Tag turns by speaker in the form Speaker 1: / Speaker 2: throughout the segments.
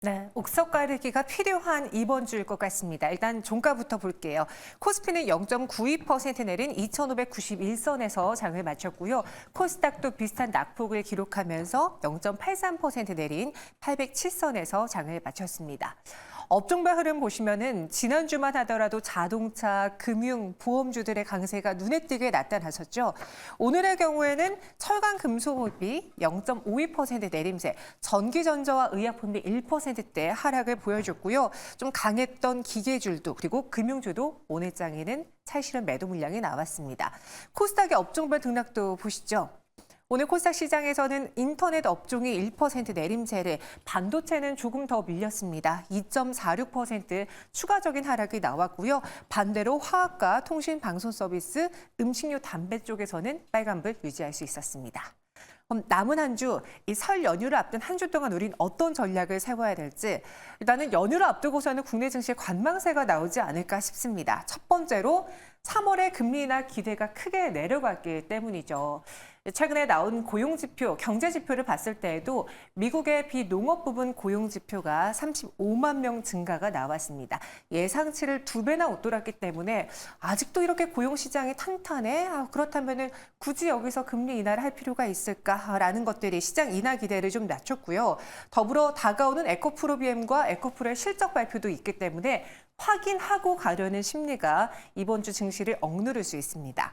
Speaker 1: 네, 옥석 가르기가 필요한 이번 주일 것 같습니다. 일단 종가부터 볼게요. 코스피는 0.92% 내린 2,591선에서 장을 마쳤고요. 코스닥도 비슷한 낙폭을 기록하면서 0.83% 내린 807선에서 장을 마쳤습니다. 업종별 흐름 보시면은 지난주만 하더라도 자동차, 금융, 보험주들의 강세가 눈에 띄게 나타났었죠. 오늘의 경우에는 철강 금속업이 0.52% 내림세, 전기전자와 의약품이 1%대 하락을 보여줬고요. 좀 강했던 기계줄도 그리고 금융주도 오늘 장에는 살실은 매도 물량이 나왔습니다. 코스닥의 업종별 등락도 보시죠. 오늘 코스닥 시장에서는 인터넷 업종이 1% 내림세를, 반도체는 조금 더 밀렸습니다. 2.46% 추가적인 하락이 나왔고요. 반대로 화학과 통신 방송 서비스, 음식료 담배 쪽에서는 빨간불 유지할 수 있었습니다. 그럼 남은 한 주, 이 설 연휴를 앞둔 한 주 동안 우린 어떤 전략을 세워야 될지, 일단은 연휴를 앞두고서는 국내 증시에 관망세가 나오지 않을까 싶습니다. 첫 번째로 3월에 금리 인하 기대가 크게 내려갔기 때문이죠. 최근에 나온 고용지표, 경제지표를 봤을 때에도 미국의 비농업 부분 고용지표가 35만 명 증가가 나왔습니다. 예상치를 2배나 웃돌았기 때문에 아직도 이렇게 고용시장이 탄탄해? 그렇다면 굳이 여기서 금리 인하를 할 필요가 있을까라는 것들이 시장 인하 기대를 좀 낮췄고요. 더불어 다가오는 에코프로비엠과 에코프로의 실적 발표도 있기 때문에 확인하고 가려는 심리가 이번 주 증시를 억누를 수 있습니다.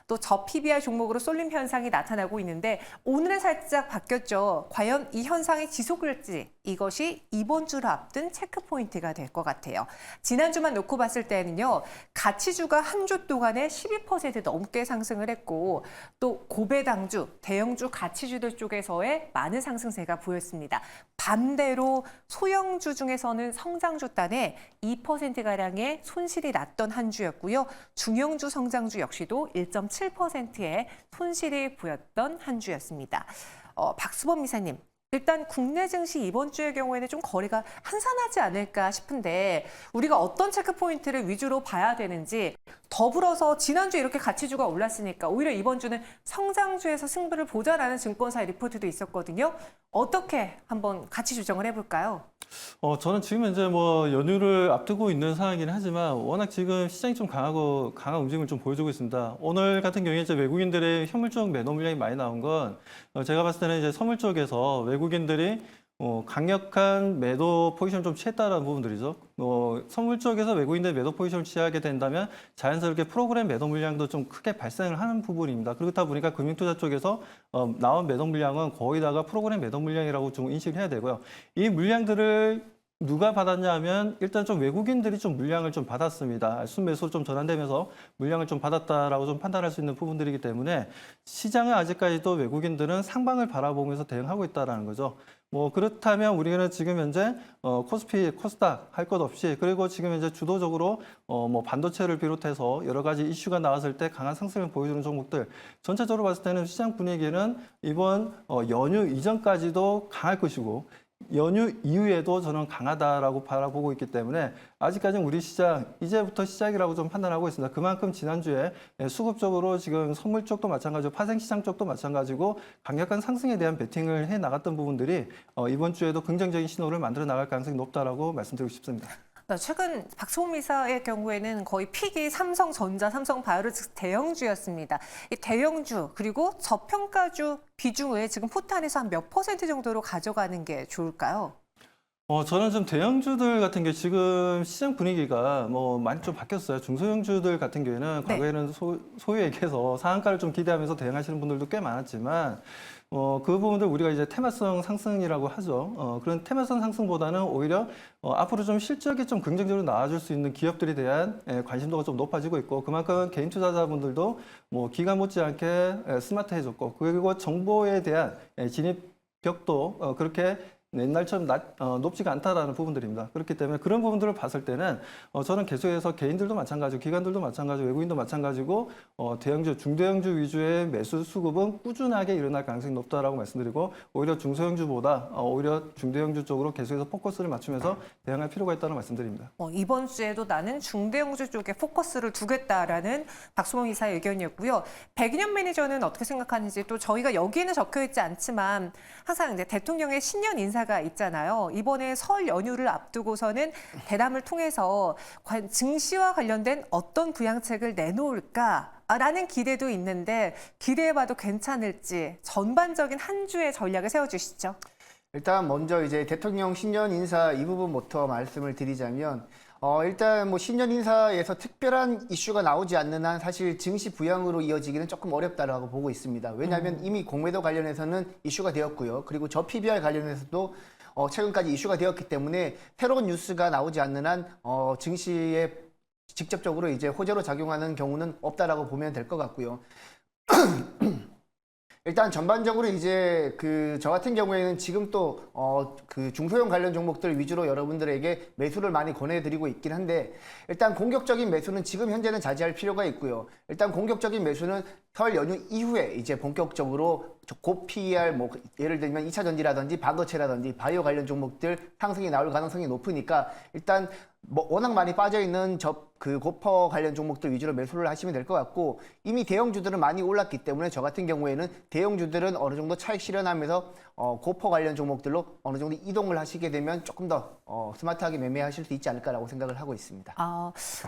Speaker 1: 또 저PBR 종목으로 쏠림 현상이 나타나고 있는데 오늘은 살짝 바뀌었죠. 과연 이 현상이 지속될지 이것이 이번 주를 앞둔 체크포인트가 될 것 같아요. 지난주만 놓고 봤을 때는요. 가치주가 한 주 동안에 12% 넘게 상승을 했고 또 고배당주, 대형주 가치주들 쪽에서의 많은 상승세가 보였습니다. 반대로 소형주 중에서는 성장주 단에 2%가량의 손실이 났던 한 주였고요. 중형주 성장주 역시도 1.7%의 손실이 보였던 한 주였습니다. 박수범 이사님, 일단 국내 증시 이번 주의 경우에는 좀 거래가 한산하지 않을까 싶은데 우리가 어떤 체크포인트를 위주로 봐야 되는지, 더불어서 지난주에 이렇게 가치주가 올랐으니까 오히려 이번 주는 성장주에서 승부를 보자라는 증권사의 리포트도 있었거든요. 어떻게 한번 가치 조정을 해볼까요?
Speaker 2: 저는 지금 현재 뭐 연휴를 앞두고 있는 상황이긴 하지만 워낙 지금 시장이 좀 강한 움직임을 좀 보여주고 있습니다. 오늘 같은 경우에 이제 외국인들의 현물 쪽 매도 물량이 많이 나온 건 제가 봤을 때는 이제 선물 쪽에서 외국인들이 강력한 매도 포지션을 좀 취했다라는 부분들이죠. 선물 쪽에서 외국인들 매도 포지션을 취하게 된다면 자연스럽게 프로그램 매도 물량도 좀 크게 발생을 하는 부분입니다. 그렇다 보니까 금융투자 쪽에서 나온 매도 물량은 거의 다가 프로그램 매도 물량이라고 좀 인식을 해야 되고요. 이 물량들을 누가 받았냐 하면 일단 좀 외국인들이 좀 물량을 좀 받았습니다. 순매수 좀 전환되면서 물량을 좀 받았다라고 좀 판단할 수 있는 부분들이기 때문에 시장은 아직까지도 외국인들은 상방을 바라보면서 대응하고 있다는 거죠. 그렇다면 우리는 지금 현재 코스피, 코스닥 할 것 없이, 그리고 지금 현재 주도적으로 반도체를 비롯해서 여러 가지 이슈가 나왔을 때 강한 상승을 보여주는 종목들, 전체적으로 봤을 때는 시장 분위기는 이번 연휴 이전까지도 강할 것이고 연휴 이후에도 저는 강하다라고 바라보고 있기 때문에 아직까지는 우리 시장 이제부터 시작이라고 좀 판단하고 있습니다. 그만큼 지난주에 수급적으로 지금 선물 쪽도 마찬가지고 파생시장 쪽도 마찬가지고 강력한 상승에 대한 베팅을 해 나갔던 부분들이 이번 주에도 긍정적인 신호를 만들어 나갈 가능성이 높다라고 말씀드리고 싶습니다.
Speaker 1: 최근 박수범 이사의 경우에는 거의 픽이 삼성전자, 삼성바이오로직스 대형주였습니다. 이 대형주 그리고 저평가주 비중을 지금 포탄에서 한 몇 퍼센트 정도로 가져가는 게 좋을까요?
Speaker 2: 저는 좀 대형주들 같은 게 지금 시장 분위기가 많이 좀 바뀌었어요. 중소형주들 같은 경우에는
Speaker 1: 네.
Speaker 2: 과거에는 소위 얘기해서 상한가를 좀 기대하면서 대응하시는 분들도 꽤 많았지만 그 부분들 우리가 이제 테마성 상승이라고 하죠. 그런 테마성 상승보다는 오히려 앞으로 좀 실적이 좀 긍정적으로 나와줄 수 있는 기업들에 대한 관심도가 좀 높아지고 있고, 그만큼 개인 투자자분들도 기간 못지않게 스마트해졌고, 그리고 정보에 대한 진입벽도 그렇게 옛날처럼 높지가 않다라는 부분들입니다. 그렇기 때문에 그런 부분들을 봤을 때는 저는 계속해서 개인들도 마찬가지고 기관들도 마찬가지고 외국인도 마찬가지고 대형주, 중대형주 위주의 매수 수급은 꾸준하게 일어날 가능성이 높다라고 말씀드리고, 오히려 중소형주보다 오히려 중대형주 쪽으로 계속해서 포커스를 맞추면서 대응할 필요가 있다는 말씀드립니다.
Speaker 1: 이번 주에도 나는 중대형주 쪽에 포커스를 두겠다라는 박수범 이사의 의견이었고요. 백인현 매니저는 어떻게 생각하는지, 또 저희가 여기에는 적혀 있지 않지만 항상 이제 대통령의 신년 인사가 기사가 있잖아요. 이번에 설 연휴를 앞두고서는 대담을 통해서 증시와 관련된 어떤 부양책을 내놓을까라는 기대도 있는데 기대해봐도 괜찮을지 전반적인 한 주의 전략을 세워주시죠.
Speaker 3: 일단 먼저 이제 대통령 신년 인사 이 부분부터 말씀을 드리자면 일단 뭐 신년 인사에서 특별한 이슈가 나오지 않는 한 사실 증시 부양으로 이어지기는 조금 어렵다라고 보고 있습니다. 왜냐하면 이미 공매도 관련해서는 이슈가 되었고요. 그리고 저 PBR 관련해서도 최근까지 이슈가 되었기 때문에 새로운 뉴스가 나오지 않는 한 증시에 직접적으로 이제 호재로 작용하는 경우는 없다라고 보면 될 것 같고요. 일단 전반적으로 이제 저 같은 경우에는 지금 또 그 중소형 관련 종목들 위주로 여러분들에게 매수를 많이 권해드리고 있긴 한데 일단 공격적인 매수는 지금 현재는 자제할 필요가 있고요. 일단 공격적인 매수는 설 연휴 이후에 이제 본격적으로 고PER 뭐 예를 들면 2차 전지라든지 반도체라든지 바이오 관련 종목들 상승이 나올 가능성이 높으니까 일단 뭐 워낙 많이 빠져 있는 고퍼 관련 종목들 위주로 매수를 하시면 될 것 같고 이미 대형주들은 많이 올랐기 때문에 저 같은 경우에는 대형주들은 어느 정도 차익 실현하면서 고퍼 관련 종목들로 어느 정도 이동을 하시게 되면 조금 더 스마트하게 매매하실 수 있지 않을까라고 생각을 하고 있습니다.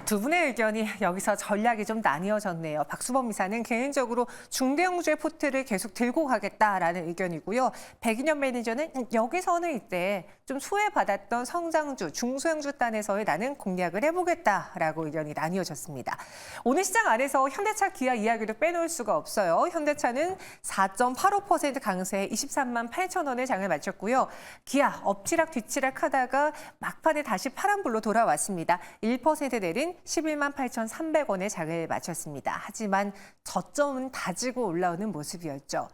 Speaker 1: 두 분의 의견이 여기서 전략이 좀 나뉘어졌네요. 박수범 이사는 개인적으로 중대형주의 포트를 계속 들고 가겠다라는 의견이고요. 백인현 매니저는 여기서는 이때 좀 소외받았던 성장주, 중소형주 단에서의 나는 공략을 해보겠다라고 의견이 나뉘어졌습니다. 오늘 시장 안에서 현대차, 기아 이야기도 빼놓을 수가 없어요. 현대차는 4.85% 강세에 23만 8천 원에 장을 마쳤고요. 기아 엎치락 뒤치락 하다가 막판에 다시 파란불로 돌아왔습니다. 1% 내린 11만 8,300원에 장을 마쳤습니다. 하지만 저점은 다지고 올라오는 모습이었죠.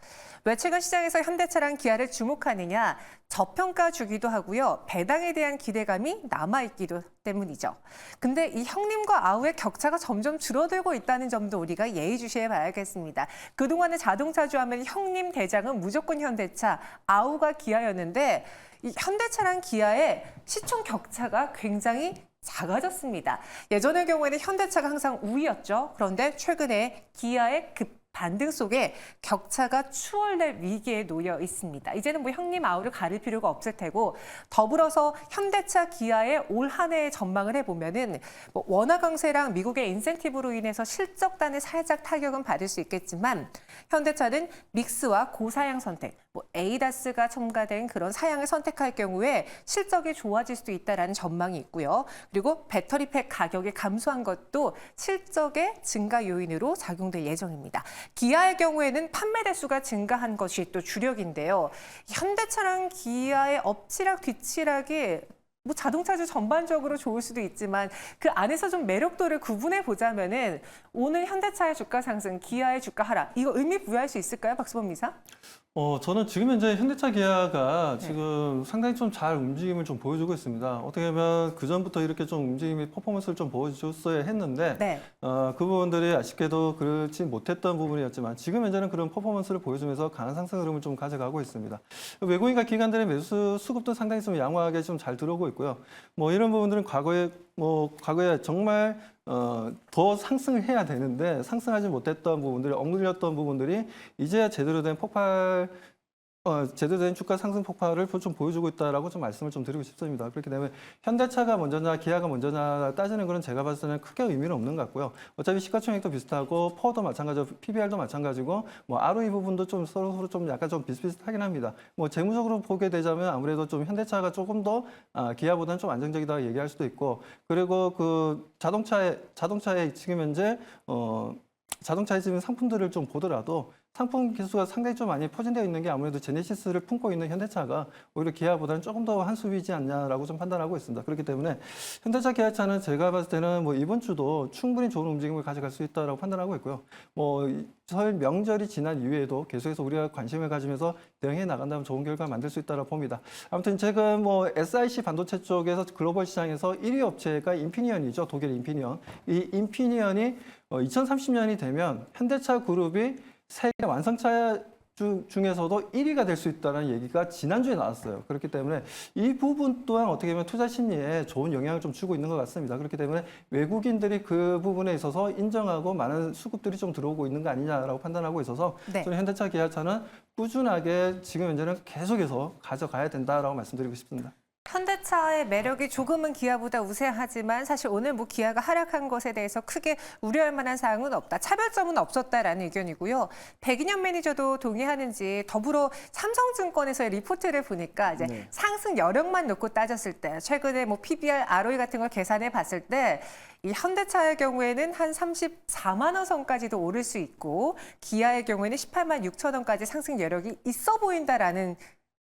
Speaker 1: 왜 최근 시장에서 현대차랑 기아를 주목하느냐? 저평가 주기도 하고요. 배당에 대한 기대감이 남아있기도 때문이죠. 근데 이 형님과 아우의 격차가 점점 줄어들고 있다는 점도 우리가 예의주시해 봐야겠습니다. 그동안의 자동차주 하면 형님 대장은 무조건 현대차, 아우가 기아였는데 이 현대차랑 기아의 시총 격차가 굉장히 작아졌습니다. 예전의 경우에는 현대차가 항상 우위였죠. 그런데 최근에 기아의 급 반등 속에 격차가 추월될 위기에 놓여 있습니다. 이제는 뭐 형님 아우를 가릴 필요가 없을 테고 더불어서 현대차 기아의 올 한 해의 전망을 해보면은 뭐 원화 강세랑 미국의 인센티브로 인해서 실적단에 살짝 타격은 받을 수 있겠지만 현대차는 믹스와 고사양 선택, 뭐 에이다스가 첨가된 그런 사양을 선택할 경우에 실적이 좋아질 수도 있다라는 전망이 있고요. 그리고 배터리팩 가격이 감소한 것도 실적의 증가 요인으로 작용될 예정입니다. 기아의 경우에는 판매 대수가 증가한 것이 또 주력인데요. 현대차랑 기아의 엎치락 뒤치락이 뭐 자동차주 전반적으로 좋을 수도 있지만 그 안에서 좀 매력도를 구분해 보자면은 오늘 현대차의 주가 상승, 기아의 주가 하락 이거 의미 부여할 수 있을까요, 박수범 이사?
Speaker 2: 저는 지금 현재 현대차 기아가 지금 상당히 좀 잘 움직임을 좀 보여주고 있습니다. 어떻게 보면 그 전부터 이렇게 좀 움직임이 퍼포먼스를 좀 보여줬어야 했는데
Speaker 1: 네.
Speaker 2: 그 부분들이 아쉽게도 그렇지 못했던 부분이었지만 지금 현재는 그런 퍼포먼스를 보여주면서 강한 상승 흐름을 좀 가져가고 있습니다. 외국인과 기관들의 매수 수급도 상당히 좀 양호하게 좀 잘 들어오고 있고요. 뭐 이런 부분들은 과거에 정말 더 상승을 해야 되는데 상승하지 못했던 부분들이 억눌렸던 부분들이 이제야 제대로 된 제대로 된 주가 상승 폭발을 좀 보여주고 있다라고 좀 말씀을 좀 드리고 싶습니다. 그렇기 때문에 현대차가 먼저냐 기아가 먼저냐 따지는 거는 제가 봤을 때는 크게 의미는 없는 것 같고요. 어차피 시가총액도 비슷하고 퍼도 마찬가지고 PBR도 마찬가지고 뭐 ROE 부분도 좀 서로 좀 약간 좀 비슷비슷하긴 합니다. 뭐 재무적으로 보게 되자면 아무래도 좀 현대차가 조금 더 기아보다는 좀 안정적이다 얘기할 수도 있고 그리고 그 자동차에 지금 현재 자동차에 지금 상품들을 좀 보더라도 상품 기수가 상당히 좀 많이 포진되어 있는 게 아무래도 제네시스를 품고 있는 현대차가 오히려 기아보다는 조금 더 한 수위지 않냐라고 좀 판단하고 있습니다. 그렇기 때문에 현대차 기아차는 제가 봤을 때는 뭐 이번 주도 충분히 좋은 움직임을 가져갈 수 있다라고 판단하고 있고요. 뭐 설 명절이 지난 이후에도 계속해서 우리가 관심을 가지면서 대응해 나간다면 좋은 결과 만들 수 있다고 봅니다. 아무튼 최근 뭐 SiC 반도체 쪽에서 글로벌 시장에서 1위 업체가 인피니언이죠. 독일 인피니언. 이 인피니언이 2030년이 되면 현대차 그룹이 세계 완성차 중에서도 1위가 될 수 있다는 얘기가 지난주에 나왔어요. 그렇기 때문에 이 부분 또한 어떻게 보면 투자 심리에 좋은 영향을 좀 주고 있는 것 같습니다. 그렇기 때문에 외국인들이 그 부분에 있어서 인정하고 많은 수급들이 좀 들어오고 있는 거 아니냐라고 판단하고 있어서
Speaker 1: 네.
Speaker 2: 저는 현대차, 기아차는 꾸준하게 지금 현재는 계속해서 가져가야 된다라고 말씀드리고 싶습니다.
Speaker 1: 현대차의 매력이 조금은 기아보다 우세하지만 사실 오늘 뭐 기아가 하락한 것에 대해서 크게 우려할 만한 사항은 없다. 차별점은 없었다라는 의견이고요. 백인현 매니저도 동의하는지 더불어 삼성증권에서의 리포트를 보니까 이제
Speaker 3: 네.
Speaker 1: 상승 여력만 놓고 따졌을 때 최근에 뭐 PBR, ROE 같은 걸 계산해 봤을 때 이 현대차의 경우에는 한 34만 원 선까지도 오를 수 있고 기아의 경우에는 18만 6천 원까지 상승 여력이 있어 보인다라는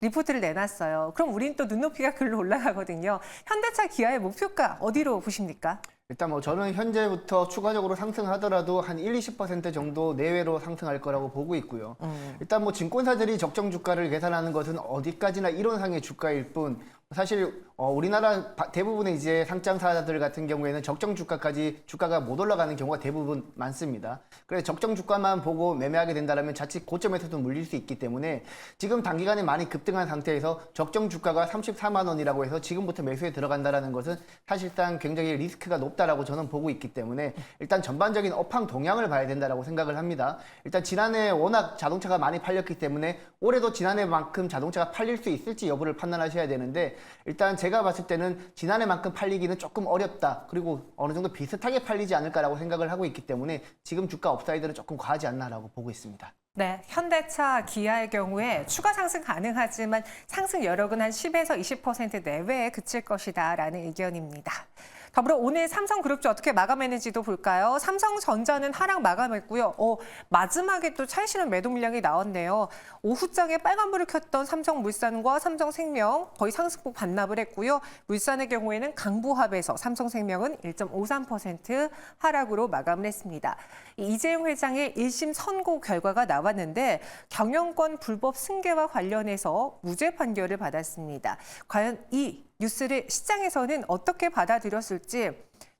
Speaker 1: 리포트를 내놨어요. 그럼 우린 또 눈높이가 글로 올라가거든요. 현대차 기아의 목표가 어디로 보십니까?
Speaker 3: 일단 뭐 저는 현재부터 추가적으로 상승하더라도 한 1-20% 정도 내외로 상승할 거라고 보고 있고요. 일단 뭐 증권사들이 적정 주가를 계산하는 것은 어디까지나 이론상의 주가일 뿐 사실 우리나라 대부분의 이제 상장사들 같은 경우에는 적정 주가까지 주가가 못 올라가는 경우가 대부분 많습니다. 그래서 적정 주가만 보고 매매하게 된다면 자칫 고점에서도 물릴 수 있기 때문에 지금 단기간에 많이 급등한 상태에서 적정 주가가 34만 원이라고 해서 지금부터 매수에 들어간다는 것은 사실상 굉장히 리스크가 높다라고 저는 보고 있기 때문에 일단 전반적인 업황 동향을 봐야 된다라고 생각을 합니다. 일단 지난해 워낙 자동차가 많이 팔렸기 때문에 올해도 지난해만큼 자동차가 팔릴 수 있을지 여부를 판단하셔야 되는데 일단 제가 봤을 때는 지난해만큼 팔리기는 조금 어렵다. 그리고 어느 정도 비슷하게 팔리지 않을까라고 생각을 하고 있기 때문에 지금 주가 업사이드는 조금 과하지 않나라고 보고 있습니다.
Speaker 1: 네, 현대차, 기아의 경우에 추가 상승 가능하지만 상승 여력은 한 10에서 20% 내외에 그칠 것이다라는 의견입니다. 더불어 오늘 삼성그룹주 어떻게 마감했는지도 볼까요? 삼성전자는 하락 마감했고요. 마지막에 또 찰시는 매도 물량이 나왔네요. 오후장에 빨간불을 켰던 삼성물산과 삼성생명 거의 상승폭 반납을 했고요. 물산의 경우에는 강보합에서 삼성생명은 1.53% 하락으로 마감을 했습니다. 이재용 회장의 1심 선고 결과가 나왔는데 경영권 불법 승계와 관련해서 무죄 판결을 받았습니다. 과연 이 뉴스를 시장에서는 어떻게 받아들였을지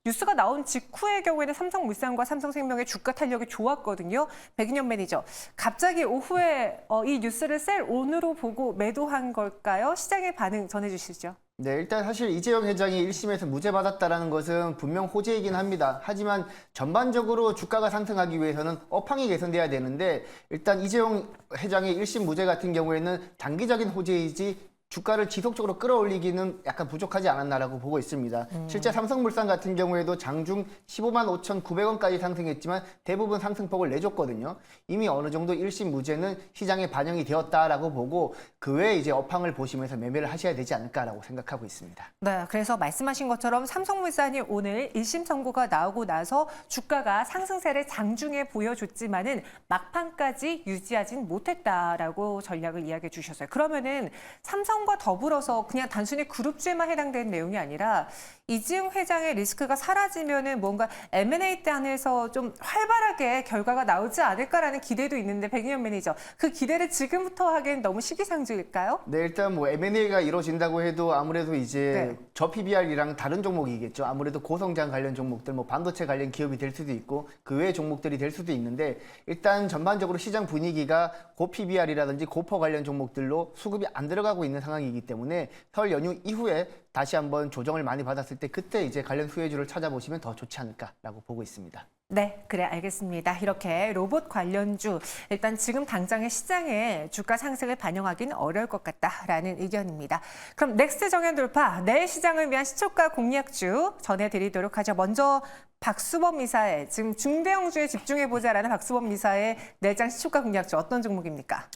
Speaker 1: 뉴스가 나온 직후의 경우에는 삼성물산과 삼성생명의 주가 탄력이 좋았거든요. 백인현 매니저, 갑자기 오후에 이 뉴스를 셀 온으로 보고 매도한 걸까요? 시장의 반응 전해주시죠.
Speaker 3: 네, 일단 사실 이재용 회장이 1심에서 무죄 받았다라는 것은 분명 호재이긴 합니다. 하지만 전반적으로 주가가 상승하기 위해서는 업황이 개선돼야 되는데 일단 이재용 회장의 1심 무죄 같은 경우에는 단기적인 호재이지 주가를 지속적으로 끌어올리기는 약간 부족하지 않았나라고 보고 있습니다. 실제 삼성물산 같은 경우에도 장중 15만 5,900원까지 상승했지만 대부분 상승폭을 내줬거든요. 이미 어느 정도 1심 무죄는 시장에 반영이 되었다라고 보고 그 외에 이제 업황을 보시면서 매매를 하셔야 되지 않을까라고 생각하고 있습니다.
Speaker 1: 네, 그래서 말씀하신 것처럼 삼성물산이 오늘 1심 선고가 나오고 나서 주가가 상승세를 장중에 보여줬지만은 막판까지 유지하진 못했다라고 전략을 이야기해 주셨어요. 그러면은 삼성과 더불어서 그냥 단순히 그룹주에만 해당되는 내용이 아니라 이재용 회장의 리스크가 사라지면은 뭔가 M&A 단에서 좀 활발하게 결과가 나오지 않을까라는 기대도 있는데 백인현 매니저, 그 기대를 지금부터 하기엔 너무 시기상조일까요?
Speaker 3: 네, 일단 뭐 M&A가 이루어진다고 해도 아무래도 이제
Speaker 1: 네.
Speaker 3: 저 PBR이랑 다른 종목이겠죠. 아무래도 고성장 관련 종목들, 뭐 반도체 관련 기업이 될 수도 있고 그 외의 종목들이 될 수도 있는데 일단 전반적으로 시장 분위기가 고 PBR이라든지 고퍼 관련 종목들로 수급이 안 들어가고 있는 상황이기 때문에 설 연휴 이후에 다시 한번 조정을 많이 받았을 때 그때 이제 관련 수혜주를 찾아보시면 더 좋지 않을까라고 보고 있습니다.
Speaker 1: 네, 그래 알겠습니다. 이렇게 로봇 관련주 일단 지금 당장의 시장에 주가 상승을 반영하기는 어려울 것 같다라는 의견입니다. 그럼 넥스트 정연 돌파 내일 시장을 위한 시초가 공략주 전해드리도록 하죠. 먼저 박수범 이사의 지금 중대형주에 집중해보자라는 박수범 이사의 내장 시초가 공략주 어떤 종목입니까?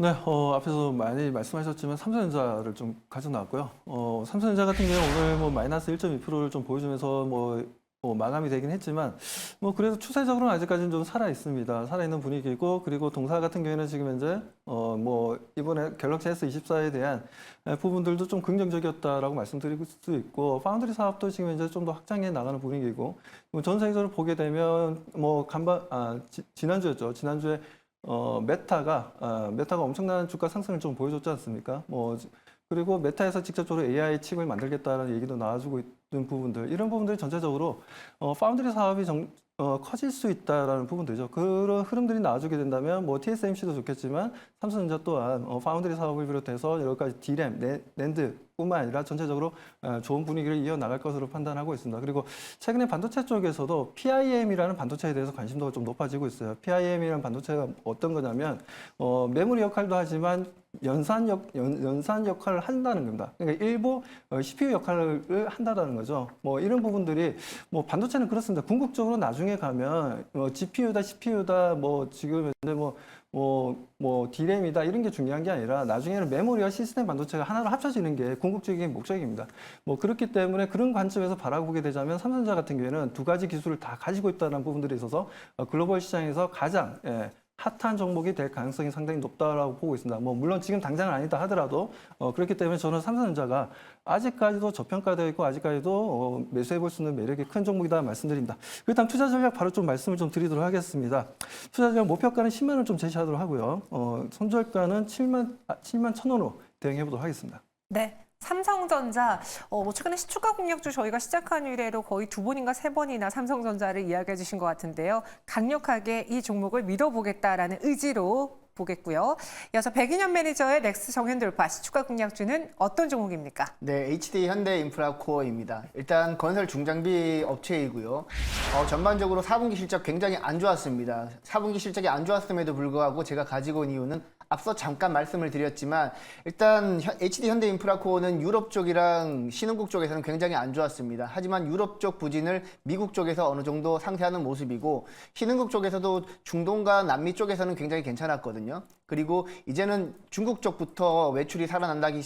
Speaker 2: 네, 앞에서 많이 말씀하셨지만 삼성전자를 좀 가져 나왔고요. 삼성전자 같은 경우 오늘 뭐 마이너스 1.2%를 좀 보여주면서 마감이 되긴 했지만 그래도 추세적으로는 아직까지는 좀 살아 있습니다. 살아 있는 분위기고 그리고 동사 같은 경우에는 지금 현재 이번에 갤럭시 S24에 대한 부분들도 좀 긍정적이었다라고 말씀드릴 수 있고 파운드리 사업도 지금 현재 좀 더 확장해 나가는 분위기고 전 세계적으로 보게 되면 지난주였죠. 지난주에 메타가 엄청난 주가 상승을 좀 보여줬지 않습니까? 그리고 메타에서 직접적으로 AI 칩을 만들겠다는 얘기도 나와주고 있는 부분들, 이런 부분들이 전체적으로 파운드리 사업이 커질 수 있다라는 부분들이죠. 그런 흐름들이 나와주게 된다면 뭐 TSMC도 좋겠지만 삼성전자 또한 파운드리 사업을 비롯해서 여러 가지 D램, 낸드뿐만 아니라 전체적으로 좋은 분위기를 이어나갈 것으로 판단하고 있습니다. 그리고 최근에 반도체 쪽에서도 PIM이라는 반도체에 대해서 관심도가 좀 높아지고 있어요. PIM이라는 반도체가 어떤 거냐면 메모리 역할도 하지만 연산 역할을 한다는 겁니다. 그러니까 일부 CPU 역할을 한다는 거죠. 뭐 이런 부분들이 뭐 반도체는 그렇습니다. 궁극적으로 나중에 가면 GPU다, CPU다, 뭐 지금 현재 뭐 D램이다 이런 게 중요한 게 아니라 나중에는 메모리와 시스템 반도체가 하나로 합쳐지는 게 궁극적인 목적입니다. 뭐 그렇기 때문에 그런 관점에서 바라보게 되자면 삼성전자 같은 경우에는 두 가지 기술을 다 가지고 있다는 부분들에 있어서 글로벌 시장에서 가장 핫한 종목이 될 가능성이 상당히 높다라고 보고 있습니다. 뭐 물론 지금 당장은 아니다 하더라도 그렇기 때문에 저는 삼성전자가 아직까지도 저평가되어 있고 아직까지도 매수해 볼 수 있는 매력이 큰 종목이다 말씀드립니다. 일단 투자 전략 바로 좀 말씀을 좀 드리도록 하겠습니다. 투자 전략 목표가는 10만 원 좀 제시하도록 하고요. 손절가는 7만 1,000원으로 대응해 보도록 하겠습니다.
Speaker 1: 네. 삼성전자 최근에 시초가 공략주 저희가 시작한 이래로 거의 2번인가 3번이나 삼성전자를 이야기해 주신 것 같은데요. 강력하게 이 종목을 밀어보겠다라는 의지로 보겠고요. 이어서 백인현 매니저의 넥스 정현 돌파 시초가 공략주는 어떤 종목입니까?
Speaker 3: 네, HD 현대인프라코어입니다. 일단 건설 중장비 업체이고요. 전반적으로 4분기 실적 굉장히 안 좋았습니다. 4분기 실적이 안 좋았음에도 불구하고 제가 가지고 온 이유는 앞서 잠깐 말씀을 드렸지만 일단 HD 현대인프라코어는 유럽 쪽이랑 신흥국 쪽에서는 굉장히 안 좋았습니다. 하지만 유럽 쪽 부진을 미국 쪽에서 어느 정도 상쇄하는 모습이고 신흥국 쪽에서도 중동과 남미 쪽에서는 굉장히 괜찮았거든요. 그리고 이제는 중국 쪽부터 매출이 살아난다고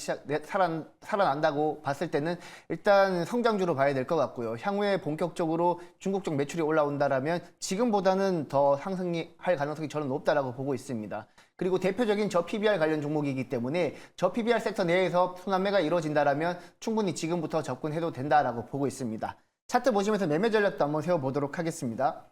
Speaker 3: 봤을 때는 일단 성장주로 봐야 될 것 같고요. 향후에 본격적으로 중국 쪽 매출이 올라온다라면 지금보다는 더 상승할 가능성이 저는 높다라고 보고 있습니다. 그리고 대표적인 저 PBR 관련 종목이기 때문에 저 PBR 섹터 내에서 순환매가 이루어진다라면 충분히 지금부터 접근해도 된다라고 보고 있습니다. 차트 보시면서 매매 전략도 한번 세워보도록 하겠습니다.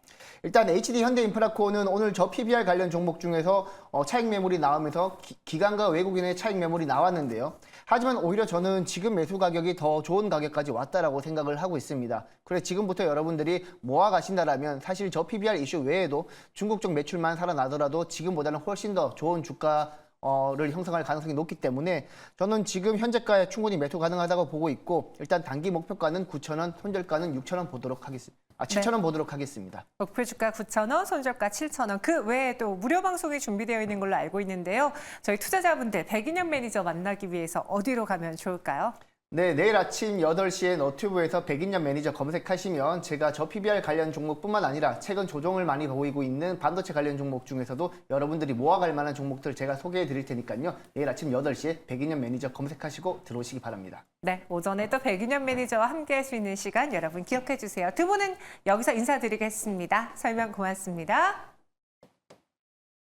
Speaker 3: 일단 HD 현대인프라코어는 오늘 저 PBR 관련 종목 중에서 차익 매물이 나오면서 기관과 외국인의 차익 매물이 나왔는데요. 하지만 오히려 저는 지금 매수 가격이 더 좋은 가격까지 왔다라고 생각을 하고 있습니다. 그래서 지금부터 여러분들이 모아 가신다라면 사실 저 PBR 이슈 외에도 중국 쪽 매출만 살아나더라도 지금보다는 훨씬 더 좋은 주가를 형성할 가능성이 높기 때문에 저는 지금 현재가에 충분히 매수 가능하다고 보고 있고 일단 단기 목표가는 9,000원, 손절가는 6,000원 보도록 하겠습니다. 7,000원 보도록 하겠습니다.
Speaker 1: 목표 주가 9,000원, 손절가 7,000원. 그 외에도 무료 방송이 준비되어 있는 걸로 알고 있는데요. 저희 투자자분들 백인현 매니저 만나기 위해서 어디로 가면 좋을까요?
Speaker 3: 네, 내일 아침 8시에 너튜브에서 백인현 매니저 검색하시면 제가 저 PBR 관련 종목뿐만 아니라 최근 조정을 많이 보이고 있는 반도체 관련 종목 중에서도 여러분들이 모아갈 만한 종목들 제가 소개해 드릴 테니까요. 내일 아침 8시에 백인현 매니저 검색하시고 들어오시기 바랍니다.
Speaker 1: 네, 오전에 또 백인현 매니저와 함께 할 수 있는 시간 여러분 기억해 주세요. 두 분은 여기서 인사드리겠습니다. 설명 고맙습니다.